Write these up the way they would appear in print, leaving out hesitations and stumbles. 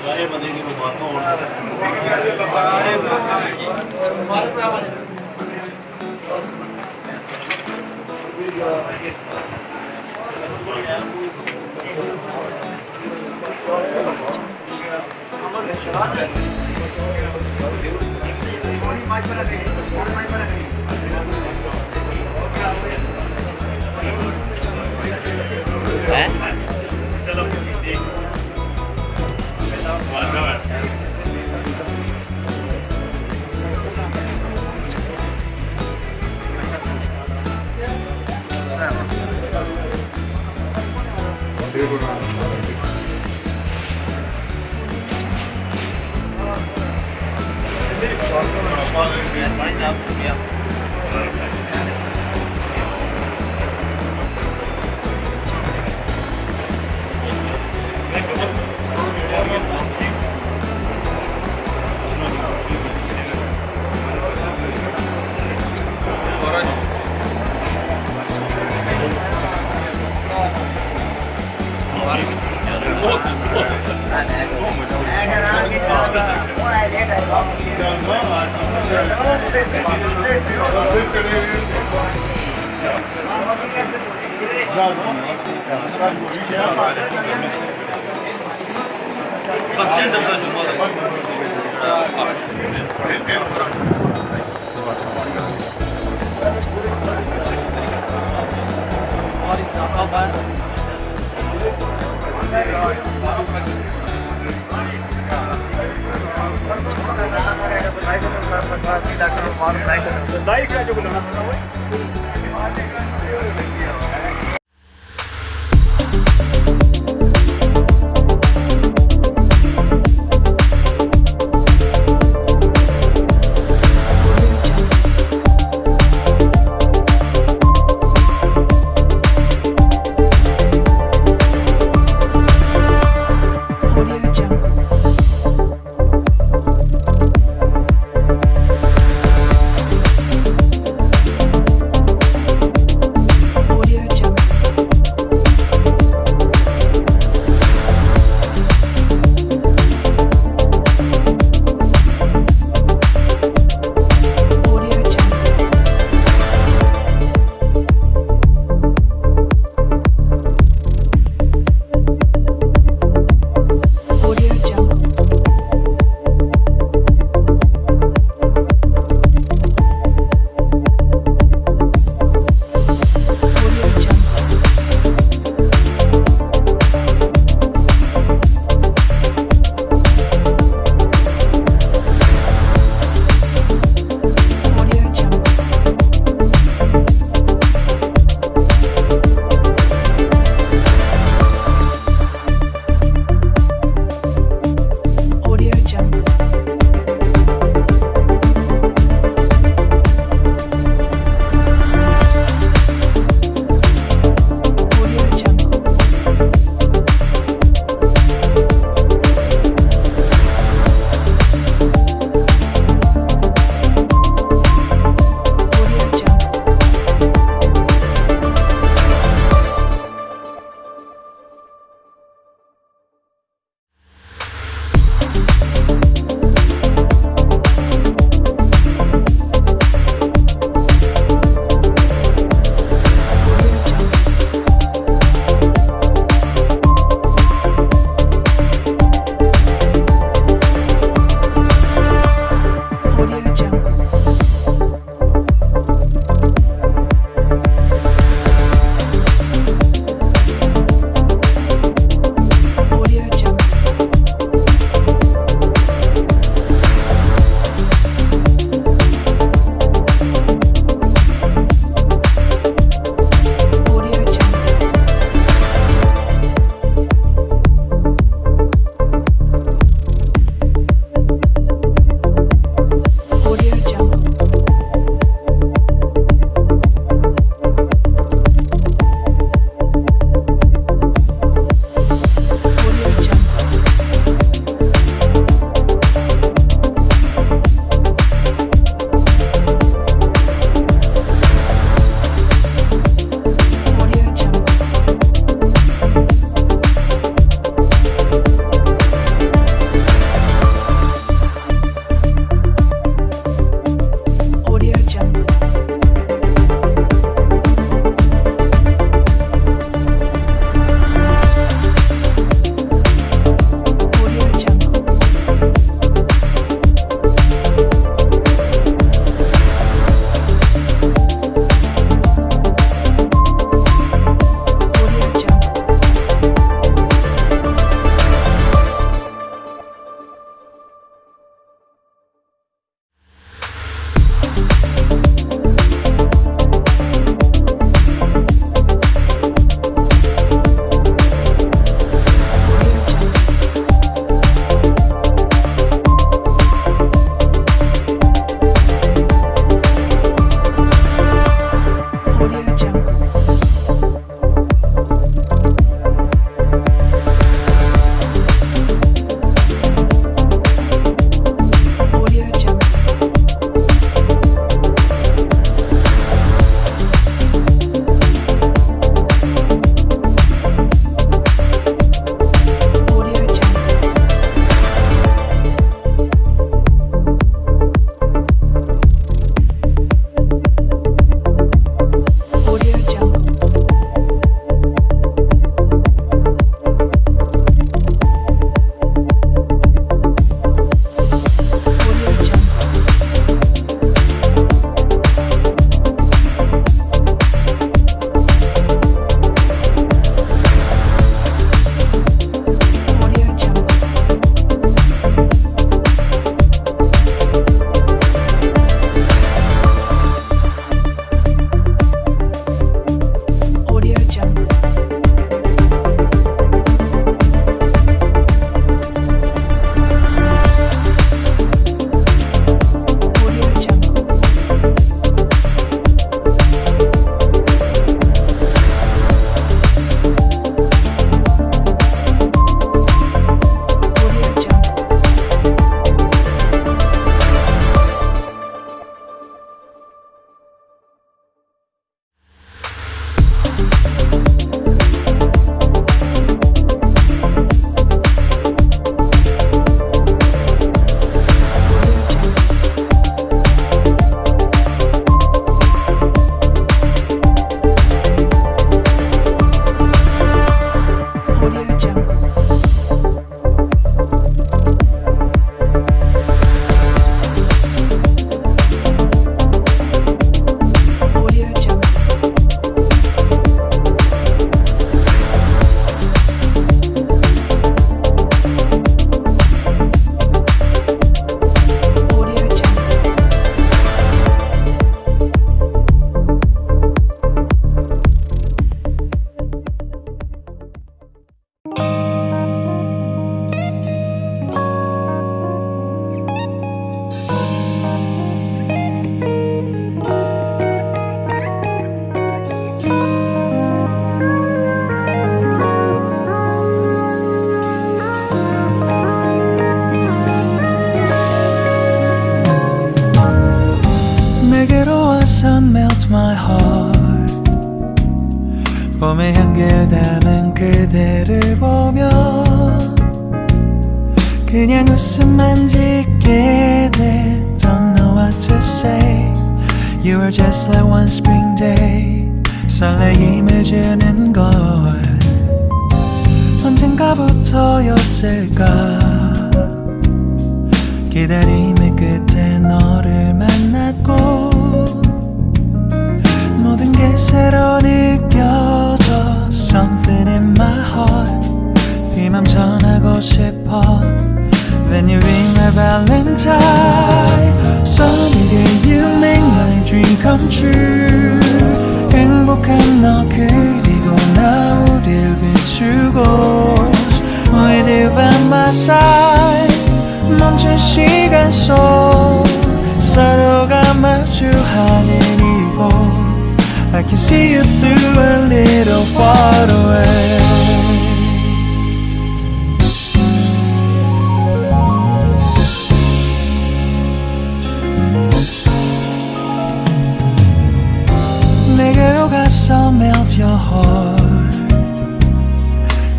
सारे बंदे की बातों 몸에 향기를 담은 그대를 보며 그냥 웃음만 짓게 돼. Don't know what to say. You were just like one spring day. 설레임을 주는 걸 언젠가부터였을까. 기다림의 끝에 너를 만났고 모든 게 새로 느껴져. Something in my heart. 네 맘 전하고 싶어. When you ring my valentine. Sunny day you make my dream come true. 행복한 너 그리고 나 우릴 비추고 With you by my side. 멈춘 시간 속 서로가 마주하는 이곳 I can see you through a little far away. 내게로 가서 melt your heart.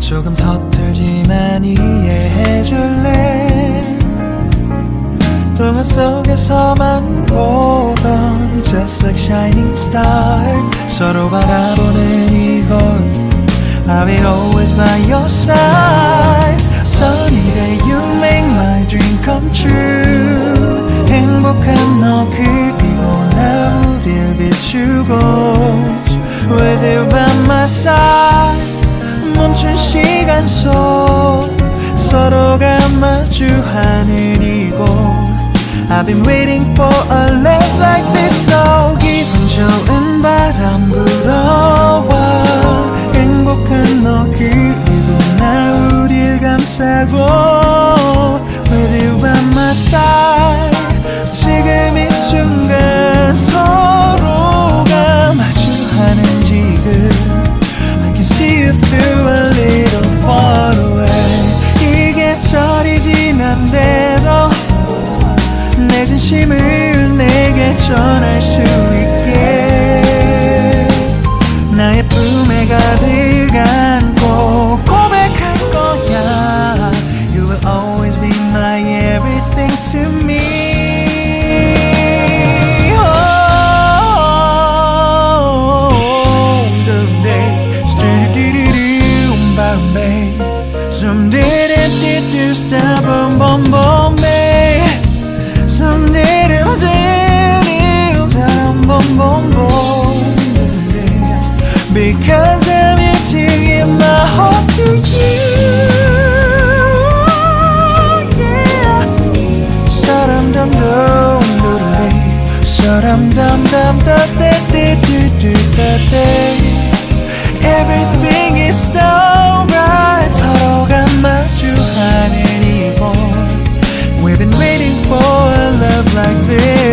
조금 서툴지만 이해해줄래. 동화 속에서만 보던 Just like shining star. 서로 바라보는 이곳 I'll be always by your side. Sunny day you make my dream come true. 행복한 너 그리고 나 우릴 비추고 With you by my side. 멈춘 시간 속 서로가 마주하는 이곳 I've been waiting for a love like this. So 기분 좋은 바람 불어와 행복한 너 그리고 나 우릴 감싸고 With you by my side. 지금 이 순간 서로가 마주하는 지금 I can see you through a little far away. 이 계절이 지난데도 내 진심을 내게 전할 수 있게 나의 품에 가득 안고 고백할 거야. You will always be my everything to me. Some did it, stop, boom, boom, boom, babe. Some did it, boom, boom, boom, babe. Because I'm here to give my heart to you, yeah. Sa-dum-dum-dum-dum-dum, sa-dum-dum-dum-dum-dum-dum-dum. Everything is so right. 서로가 마주하는 이곳 We've been waiting for a love like this.